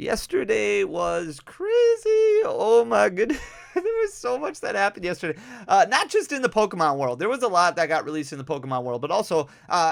Yesterday was crazy. Oh my goodness. There was so much that happened yesterday. Not just in the Pokemon world. There was a lot that got released in the Pokemon world, but also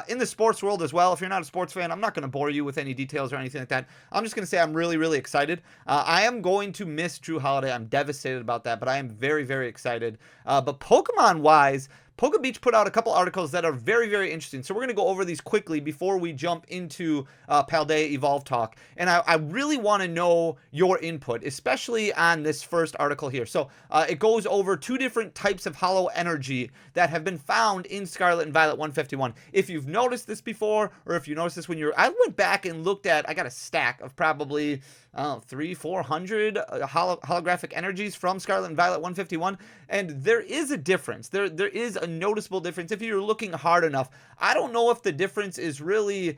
in the sports world as well. If you're not a sports fan, I'm not going to bore you with any details or anything like that. I'm just going to say I'm really, really excited. I am going to miss Drew Holiday. I'm devastated about that, but I am very, very excited. But Pokemon wise, PokeBeach put out a couple articles that are very, very interesting. So we're going to go over these quickly before we jump into Paldea Evolve Talk. And I really want to know your input, especially on this first article here. So it goes over two different types of hollow energy that have been found in Scarlet and Violet 151. If you've noticed this before, or if you noticed this when you're... I went back and looked at... I got a stack of probably... 400 holographic energies from Scarlet and Violet 151, and there is a difference. There is a noticeable difference if you're looking hard enough. I don't know if the difference is really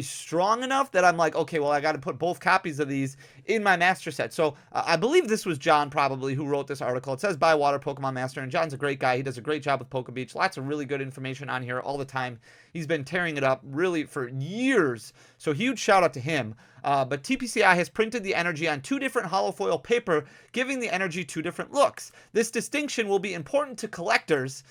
strong enough that I'm like, okay, well, I got to put both copies of these in my master set. So I believe this was John probably who wrote this article. It says Bywater Pokemon Master, and John's a great guy. He does a great job with PokeBeach. Lots of really good information on here all the time. He's been tearing it up really for years. So huge shout out to him. But TPCI has printed the energy on two different holofoil paper, giving the energy two different looks. This distinction will be important to collectors.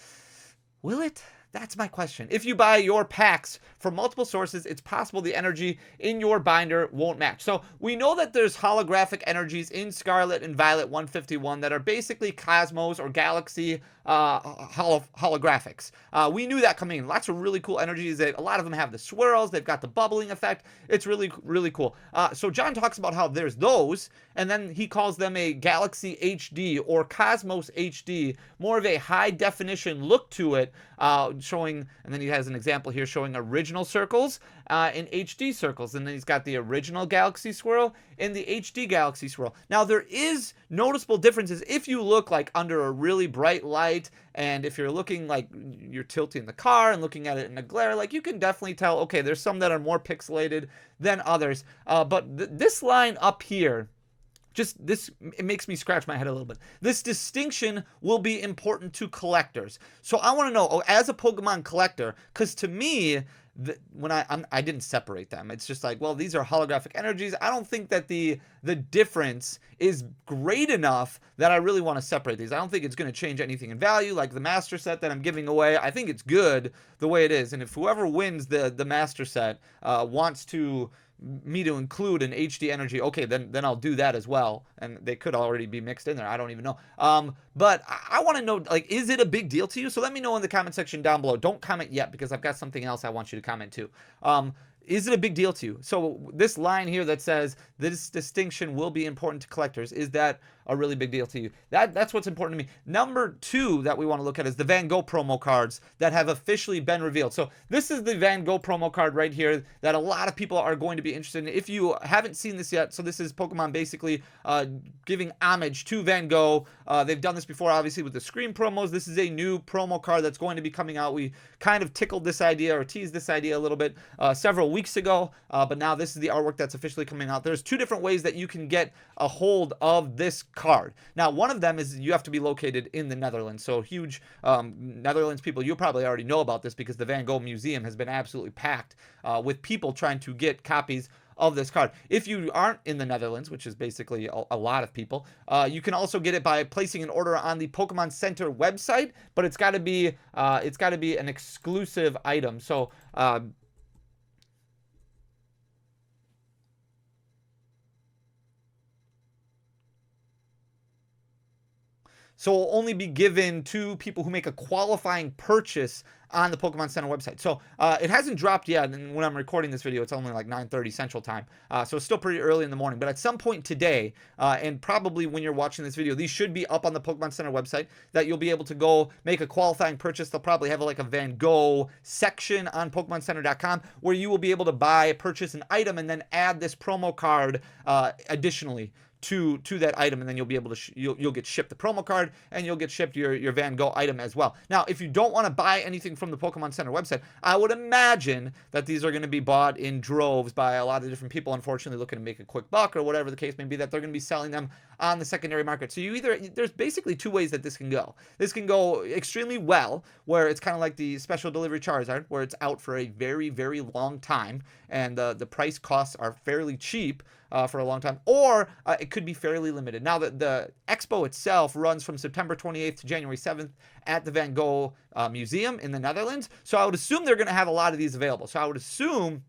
Will it? That's my question. If you buy your packs from multiple sources, it's possible the energy in your binder won't match. So we know that there's holographic energies in Scarlet and Violet 151 that are basically Cosmos or Galaxy holographics. We knew that coming in. Lots of really cool energies. A lot of them have the swirls. They've got the bubbling effect. It's really, really cool. So John talks about how there's those, and then he calls them a Galaxy HD or Cosmos HD, more of a high definition look to it, showing, and then he has an example here showing original circles and HD circles, and then he's got the original Galaxy swirl and the HD Galaxy swirl. Now there is noticeable differences if you look like under a really bright light, and if you're looking like you're tilting the car and looking at it in a glare, like you can definitely tell, okay, there's some that are more pixelated than others, but this line up here, just this, it makes me scratch my head a little bit. This distinction will be important to collectors. So I want to know, as a Pokemon collector, because to me, when I didn't separate them, it's just like, well, these are holographic energies. I don't think that the difference is great enough that I really want to separate these. I don't think it's going to change anything in value, like the master set that I'm giving away. I think it's good the way it is, and if whoever wins the master set wants me to include an HD energy, okay, then I'll do that as well, and they could already be mixed in there. I don't even know. But I want to know, like, is it a big deal to you? So let me know in the comment section down below. Don't comment yet because I've got something else I want you to comment to. Is it a big deal to you? So this line here that says this distinction will be important to collectors, is that a really big deal to you? That's what's important to me. Number two that we want to look at is the Van Gogh promo cards that have officially been revealed. So this is the Van Gogh promo card right here that a lot of people are going to be interested in. If you haven't seen this yet, so this is Pokemon basically giving homage to Van Gogh. They've done this before, obviously, with the Scream promos. This is a new promo card that's going to be coming out. We kind of tickled this idea or teased this idea a little bit several weeks ago, but now this is the artwork that's officially coming out. There's two different ways that you can get a hold of this card. Now, one of them is you have to be located in the Netherlands. So huge Netherlands people, you probably already know about this because the Van Gogh Museum has been absolutely packed with people trying to get copies of this card. If you aren't in the Netherlands, which is basically a lot of people, you can also get it by placing an order on the Pokemon Center website, but it's got to be an exclusive item. So So it will only be given to people who make a qualifying purchase on the Pokemon Center website. So it hasn't dropped yet, and when I'm recording this video, it's only like 9:30 Central Time. So it's still pretty early in the morning. But at some point today, and probably when you're watching this video, these should be up on the Pokemon Center website that you'll be able to go make a qualifying purchase. They'll probably have like a Van Gogh section on PokemonCenter.com where you will be able to purchase an item and then add this promo card additionally to that item, and then you'll be able to you'll get shipped the promo card, and you'll get shipped your Van Gogh item as well. Now, if you don't want to buy anything from the Pokemon Center website, I would imagine that these are going to be bought in droves by a lot of different people, unfortunately looking to make a quick buck or whatever the case may be, that they're going to be selling them on the secondary market. So there's basically two ways that this can go. This can go extremely well, where it's kind of like the special delivery Charizard, where it's out for a very, very long time, and the price costs are fairly cheap. for a long time, or it could be fairly limited. Now, the expo itself runs from September 28th to January 7th at the Van Gogh Museum in the Netherlands. So I would assume they're going to have a lot of these available. So I would assume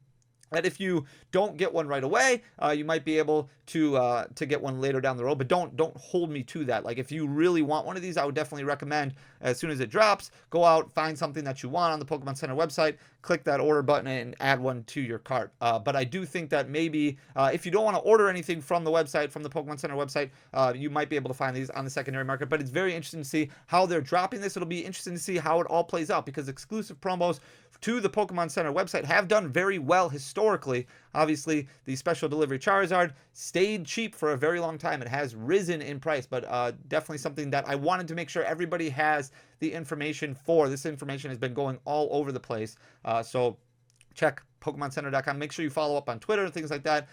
that if you don't get one right away, you might be able to get one later down the road. But don't hold me to that. Like, if you really want one of these, I would definitely recommend, as soon as it drops, go out, find something that you want on the Pokemon Center website, click that order button, and add one to your cart. But I do think that maybe if you don't want to order anything from the website, from the Pokemon Center website, you might be able to find these on the secondary market. But it's very interesting to see how they're dropping this. It'll be interesting to see how it all plays out, because exclusive promos to the Pokemon Center website have done very well historically. Obviously, the special delivery Charizard stayed cheap for a very long time. It has risen in price, but definitely something that I wanted to make sure everybody has the information for. This information has been going all over the place. So check PokemonCenter.com. Make sure you follow up on Twitter and things like that.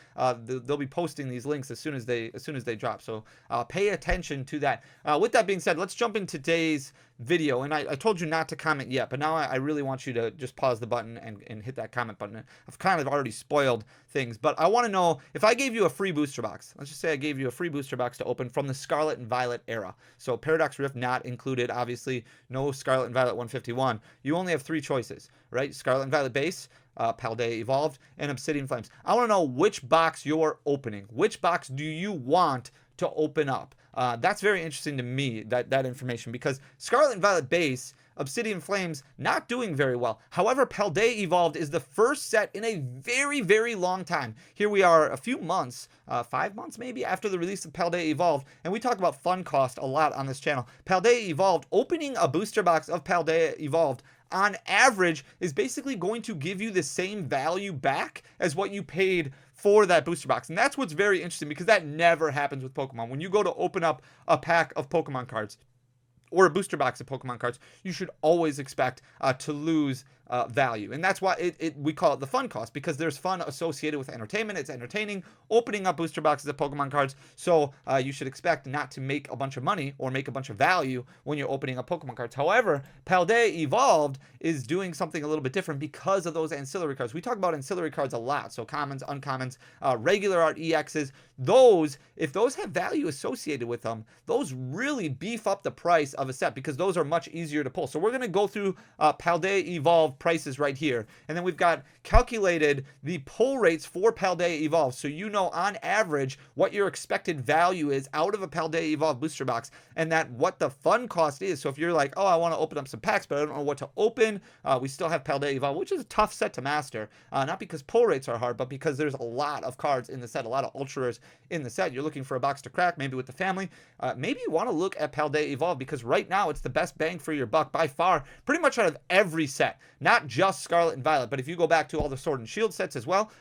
They'll be posting these links as soon as they drop. So pay attention to that. With that being said, let's jump into today's video. And I told you not to comment yet, but now I really want you to just pause the button and hit that comment button. I've kind of already spoiled things, but I want to know, if I gave you a free booster box, let's just say I gave you a free booster box to open from the Scarlet and Violet era. So Paradox Rift not included, obviously, no Scarlet and Violet 151. You only have three choices, right? Scarlet and Violet base, Paldea Evolved, and Obsidian Flames. I want to know which box you're opening. Which box do you want to open up? That's very interesting to me, that information, because Scarlet and Violet base, Obsidian Flames, not doing very well. However, Paldea Evolved is the first set in a very, very long time. Here we are a few months, 5 months maybe, after the release of Paldea Evolved, and we talk about fun cost a lot on this channel. Paldea Evolved, opening a booster box of Paldea Evolved on average is basically going to give you the same value back as what you paid for that booster box. And that's what's very interesting, because that never happens with Pokemon. When you go to open up a pack of Pokemon cards or a booster box of Pokemon cards, you should always expect to lose value. And that's why we call it the fun cost, because there's fun associated with entertainment. It's entertaining opening up booster boxes of Pokemon cards. So you should expect not to make a bunch of money or make a bunch of value when you're opening up Pokemon cards. However, Paldea Evolved is doing something a little bit different because of those ancillary cards. We talk about ancillary cards a lot. So commons, uncommons, regular art EXs. Those, if those have value associated with them, those really beef up the price of a set, because those are much easier to pull. So we're going to go through Paldea Evolved prices right here, and then we've got calculated the pull rates for Paldea Evolved, so you know on average what your expected value is out of a Paldea Evolved booster box, and that what the fun cost is. So if you're like, oh, I want to open up some packs, but I don't know what to open, we still have Paldea Evolved, which is a tough set to master, not because pull rates are hard, but because there's a lot of cards in the set, a lot of ultra rares in the set. You're looking for a box to crack, maybe with the family. Maybe you want to look at Paldea Evolved, because right now it's the best bang for your buck by far, pretty much out of every set, not just Scarlet and Violet, but if you go back to all the Sword and Shield sets as well,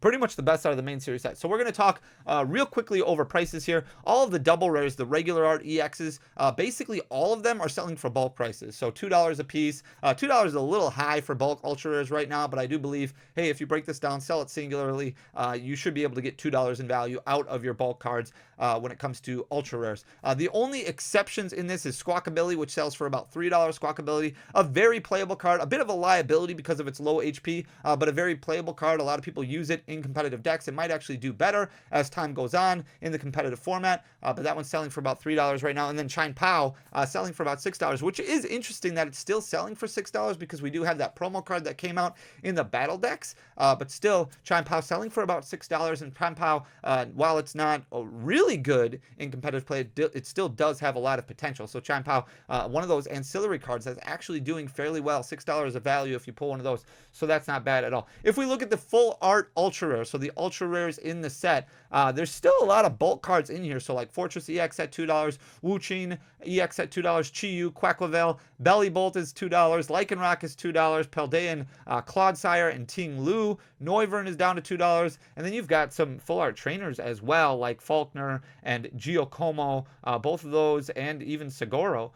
pretty much the best out of the main series set. So we're going to talk real quickly over prices here. All of the double rares, the regular art EXs, basically all of them are selling for bulk prices. So $2 a piece. $2 is a little high for bulk ultra rares right now, but I do believe, hey, if you break this down, sell it singularly, you should be able to get $2 in value out of your bulk cards when it comes to ultra rares. The only exceptions in this is Squawkabilly, which sells for about $3. Squawkabilly, a very playable card, a bit of a liability because of its low HP, but a very playable card. A lot of people use it in competitive decks. It might actually do better as time goes on in the competitive format, but that one's selling for about $3 right now. And then Chine Pao selling for about $6, which is interesting that it's still selling for $6, because we do have that promo card that came out in the battle decks, but still Chine Pao selling for about $6. And Chine Pao, while it's not really good in competitive play, it still does have a lot of potential. So Chine Pao, one of those ancillary cards that's actually doing fairly well. $6 of value if you pull one of those, so that's not bad at all. If we look at the full art ultra rare, so the ultra rares in the set, there's still a lot of bulk cards in here. So like Fortress EX at $2, Wuching EX at $2, Chi-Yu, Quaquavel, Bellibolt is $2, Lycanroc is $2, Paldean, Clodsire, and Ting Lu. Noivern is down to $2, and then you've got some full art trainers as well, like Faulkner and Giacomo, both of those, and even Sagaro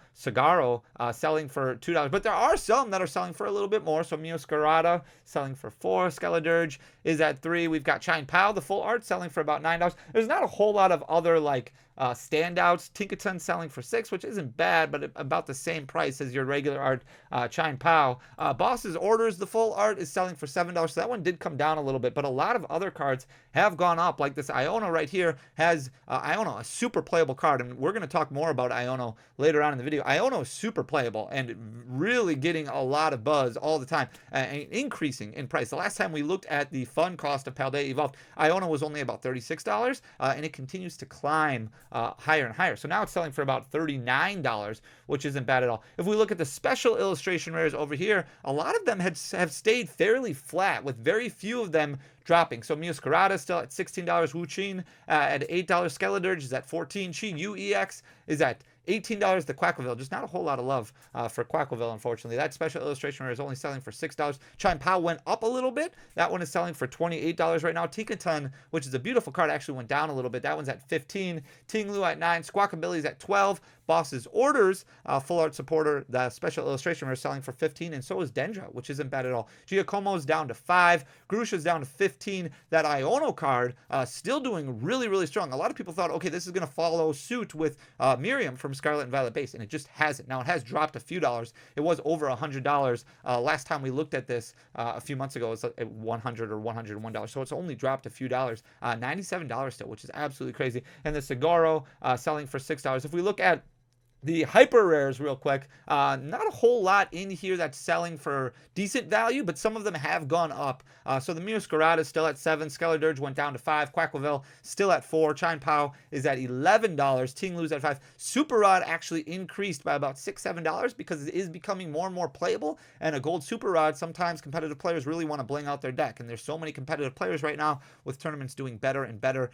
selling for $2. But there are some that are selling for a little bit more. So Meowscarada selling for $4, Skeledirge is at $3. We've got Chine Pao, the full art, selling for about $9. There's not a whole lot of other like standouts. Tinkaton selling for 6, which isn't bad, but about the same price as your regular art Chine Pao. Boss's Orders, the full art, is selling for $7, so that one did come down a little bit, but a lot of other cards have gone up, like this Iono right here has Iono, a super playable card, and we're going to talk more about Iono later on in the video. Iono is super playable and really getting a lot of buzz all the time, and increasing in price. The last time we looked at the fun cost of Paldea Evolved, Iono was only about $36, and it continues to climb higher and higher. So now it's selling for about $39, which isn't bad at all. If we look at the special illustration rares over here, a lot of them have stayed fairly flat, with very few of them dropping. So Meowscarada still at $16, Wu Qin at $8, Skeledirge is at $14, Chi UEX is at $18. The Quackville, just not a whole lot of love for Quackville, unfortunately. That special illustration rare is only selling for $6. Chime Pao went up a little bit. That one is selling for $28 right now. Tinkaton, which is a beautiful card, actually went down a little bit. That one's at $15. Ting-Lu at $9. Squawkabilly's at $12. Boss's Orders, full art supporter, the special illustration rare is selling for $15, and so is Dendra, which isn't bad at all. Giacomo's down to $5. Grusha's down to $15. That Iono card still doing really, really strong. A lot of people thought, okay, this is going to follow suit with Miriam from Scarlet and Violet base, and it just hasn't. Now, it has dropped a few dollars. It was over $100 last time we looked at this a few months ago. It was at $100 or $101, so it's only dropped a few dollars. $97 still, which is absolutely crazy. And the Cigaro selling for $6. If we look at the hyper rares real quick, not a whole lot in here that's selling for decent value, but some of them have gone up. So the Meowscarada is still at $7, Skeledirge went down to $5, Quackville still at $4, Chine Pao is at $11, Ting-Lu's at $5. Super Rod actually increased by about $6, $7 because it is becoming more and more playable, and a gold Super Rod, sometimes competitive players really want to bling out their deck, and there's so many competitive players right now with tournaments doing better and better,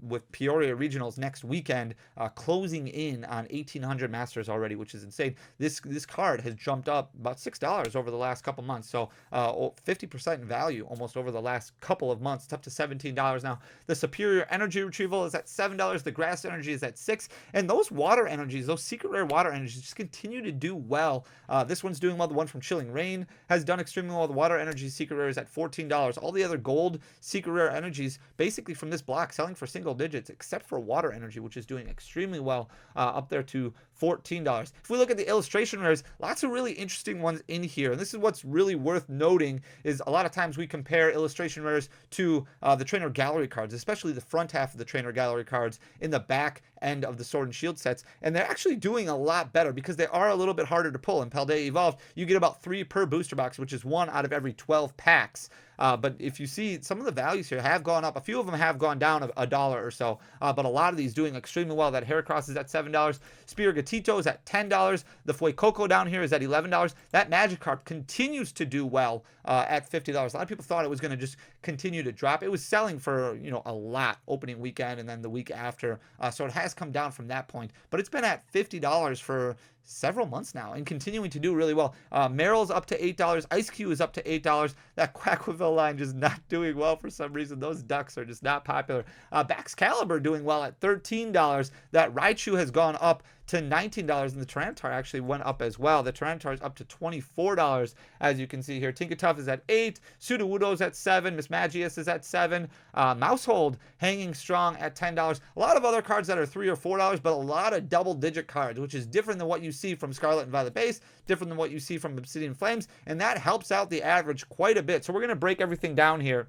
with Peoria Regionals next weekend closing in on 1,800 Masters already, which is insane. This card has jumped up about $6 over the last couple months, so 50% in value almost over the last couple of months. It's up to $17 now. The Superior Energy Retrieval is at $7. The Grass Energy is at $6, and those water energies, those secret rare water energies, just continue to do well. This one's doing well. The one from Chilling Rain has done extremely well. The water energy secret rare is at $14. All the other gold secret rare energies, basically from this block, selling for single digits, except for water energy, which is doing extremely well, up there to $14. If we look at the illustration rares, lots of really interesting ones in here. And this is what's really worth noting, is a lot of times we compare illustration rares to the trainer gallery cards, especially the front half of the trainer gallery cards in the back end of the Sword and Shield sets. And they're actually doing a lot better because they are a little bit harder to pull. In Paldea Evolved, you get about 3 per booster box, which is 1 out of every 12 packs. But if you see, some of the values here have gone up. A few of them have gone down a dollar or so, but a lot of these doing extremely well. That Heracross is at $7. Spirigatito is at $10. The Fuecoco down here is at $11. That Magikarp continues to do well at $50. A lot of people thought it was going to just continue to drop. It was selling for, a lot opening weekend and then the week after. So it has come down from that point, but it's been at $50 for several months now and continuing to do really well. Meryl's up to $8. Ice Cube is up to $8. That Quackville line just not doing well for some reason. Those ducks are just not popular. Baxcalibur doing well at $13. That Raichu has gone up to $19, and the Tyranitar actually went up as well. The Tyranitar is up to $24, as you can see here. Tinkertuff is at $8, Sudowoodo's at $7, Mismagius is at $7, Mousehold hanging strong at $10. A lot of other cards that are $3 or $4, but a lot of double-digit cards, which is different than what you see from Scarlet and Violet base, different than what you see from Obsidian Flames, and that helps out the average quite a bit. So we're going to break everything down here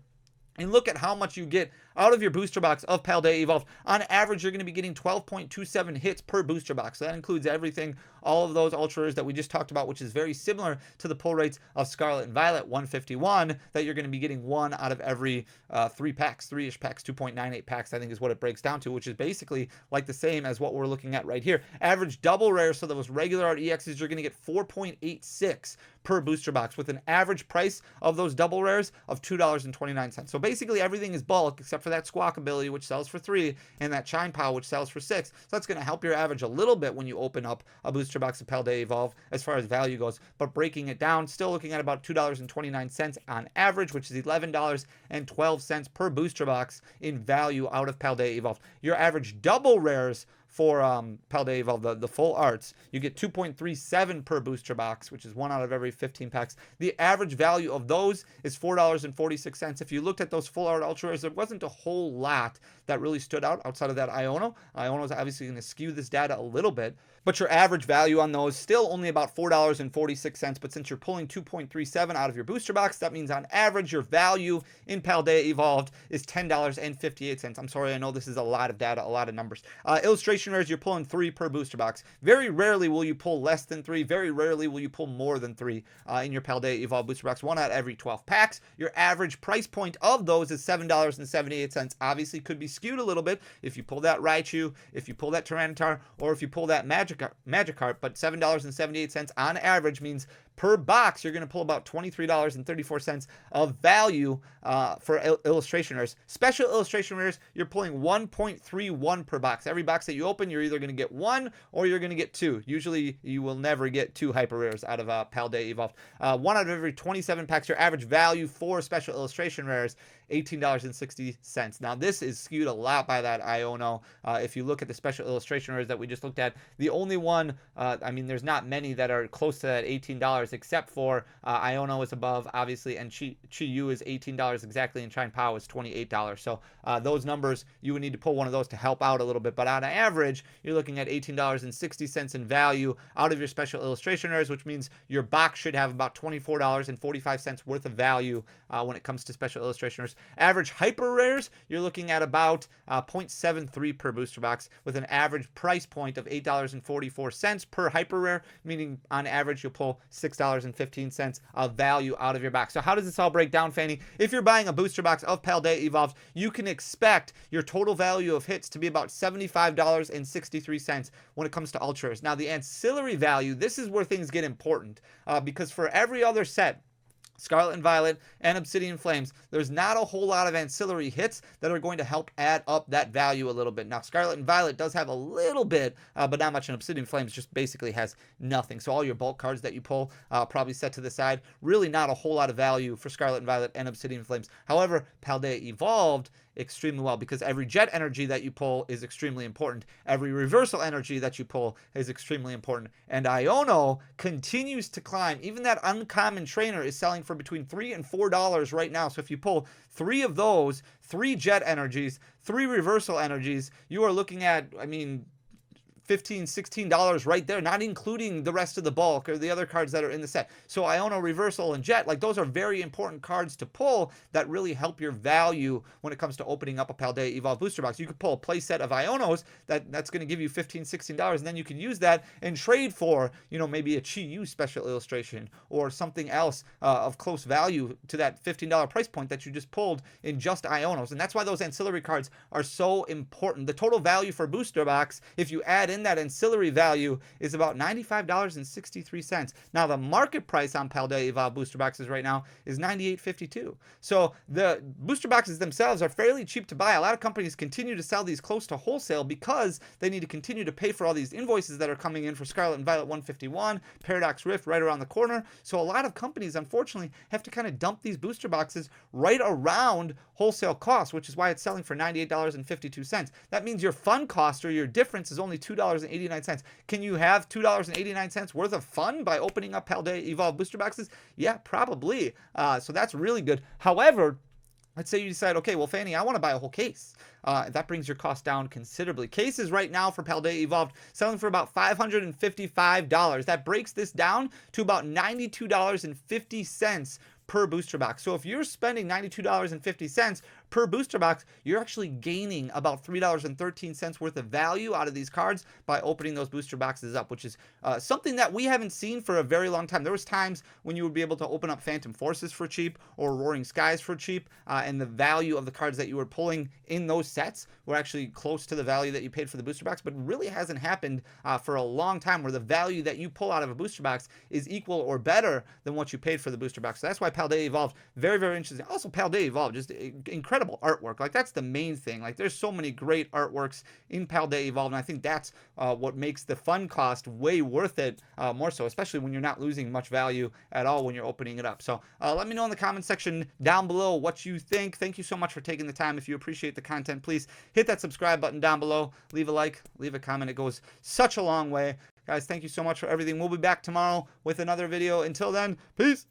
and look at how much you get out of your booster box of Paldea Evolved. On average, you're going to be getting 12.27 hits per booster box. So that includes everything, all of those ultra rares that we just talked about, which is very similar to the pull rates of Scarlet and Violet 151, that you're going to be getting 1 out of every 3 packs, 3-ish packs, 2.98 packs, I think is what it breaks down to, which is basically like the same as what we're looking at right here. Average double rare, so those regular art EXs, you're going to get 4.86 per booster box, with an average price of those double rares of $2.29. So basically everything is bulk except for that Squawkabilly, which sells for $3, and that Chine Pao, which sells for $6. So that's going to help your average a little bit when you open up a booster box of Paldea Evolve as far as value goes. But breaking it down, still looking at about $2.29 on average, which is $11.12 per booster box in value out of Paldea Evolve. Your average double rares for Paldea Evolve, the full arts, you get 2.37 per booster box, which is 1 out of every 15 packs. The average value of those is $4.46. If you looked at those full art ultra rares, there wasn't a whole lot that really stood out outside of that Iono. Iono is obviously going to skew this data a little bit, but your average value on those still only about $4.46. But since you're pulling 2.37 out of your booster box, that means on average your value in Paldea Evolved is $10.58. I'm sorry, I know this is a lot of data, a lot of numbers. Illustration rares, you're pulling 3 per booster box. Very rarely will you pull less than 3. Very rarely will you pull more than 3 in your Paldea Evolved booster box. 1 out of every 12 packs. Your average price point of those is $7.78. Obviously could be skewed a little bit if you pull that Raichu, if you pull that Tyranitar, or if you pull that Magikarp, but $7.78 on average means per box you're going to pull about $23.34 of value for illustration rares. Special illustration rares, you're pulling 1.31 per box. Every box that you open, you're either going to get 1 or you're going to get 2. Usually you will never get 2 hyper rares out of Paldea Evolved. 1 out of every 27 packs, your average value for special illustration rares, $18.60. Now this is skewed a lot by that Iono. If you look at the special illustration rares that we just looked at, the only one, I mean, there's not many that are close to that $18 except for Iono is above, obviously, and Chi-Yu is $18 exactly, and Chien-Pao is $28. So those numbers, you would need to pull one of those to help out a little bit. But on average, you're looking at $18.60 in value out of your special illustration rares, which means your box should have about $24.45 worth of value when it comes to special illustration rares. Average hyper rares, you're looking at about 0.73 per booster box, with an average price point of $8.44 per hyper rare, meaning on average you'll pull $6.15 of value out of your box. So how does this all break down, Fanny? If you're buying a booster box of Paldea Evolved, you can expect your total value of hits to be about $75.63 when it comes to ultras. Now the ancillary value, this is where things get important, because for every other set, Scarlet and Violet and Obsidian Flames, there's not a whole lot of ancillary hits that are going to help add up that value a little bit. Now, Scarlet and Violet does have a little bit, but not much, and Obsidian Flames just basically has nothing. So all your bulk cards that you pull probably set to the side. Really not a whole lot of value for Scarlet and Violet and Obsidian Flames. However, Paldea Evolved extremely well, because every jet energy that you pull is extremely important. Every reversal energy that you pull is extremely important. And Iono continues to climb. Even that uncommon trainer is selling for between $3 and $4 right now. So if you pull 3 of those, 3 jet energies, 3 reversal energies, you are looking at, I mean, $15, $16 right there, not including the rest of the bulk or the other cards that are in the set. So Iono, Reversal, and Jet, like, those are very important cards to pull that really help your value when it comes to opening up a Paldea Evolved booster box. You could pull a play set of Ionos that's going to give you $15, $16, and then you can use that and trade for, you know, maybe a Chi-Yu special illustration or something else of close value to that $15 price point that you just pulled in just Ionos. And that's why those ancillary cards are so important. The total value for booster box, if you add in that ancillary value, is about $95.63. Now the market price on Paldea Evolved booster boxes right now is $98.52. So the booster boxes themselves are fairly cheap to buy. A lot of companies continue to sell these close to wholesale because they need to continue to pay for all these invoices that are coming in for Scarlet and Violet 151, Paradox Rift right around the corner. So a lot of companies, unfortunately, have to kind of dump these booster boxes right around wholesale cost, which is why it's selling for $98.52. That means your fun cost, or your difference, is only $2.89. Can you have $2.89 worth of fun by opening up Paldea Evolved booster boxes? Yeah, probably. So that's really good. However, let's say you decide, okay, well, Fanny, I want to buy a whole case. That brings your cost down considerably. Cases right now for Paldea Evolved selling for about $555. That breaks this down to about $92.50 per booster box. So if you're spending $92.50 per booster box, you're actually gaining about $3.13 worth of value out of these cards by opening those booster boxes up, which is something that we haven't seen for a very long time. There was times when you would be able to open up Phantom Forces for cheap or Roaring Skies for cheap, and the value of the cards that you were pulling in those sets were actually close to the value that you paid for the booster box, but it really hasn't happened for a long time where the value that you pull out of a booster box is equal or better than what you paid for the booster box. So that's why Paldea Evolved, very, very interesting. Also, Paldea Evolved, just incredible incredible artwork. Like, that's the main thing. Like, there's so many great artworks in Paldea Evolved, and I think that's what makes the fun cost way worth it, more so, especially when you're not losing much value at all when you're opening it up. So let me know in the comment section down below what you think. Thank you so much for taking the time. If you appreciate the content, please hit that subscribe button down below. Leave a like, leave a comment. It goes such a long way. Guys, thank you so much for everything. We'll be back tomorrow with another video. Until then, peace.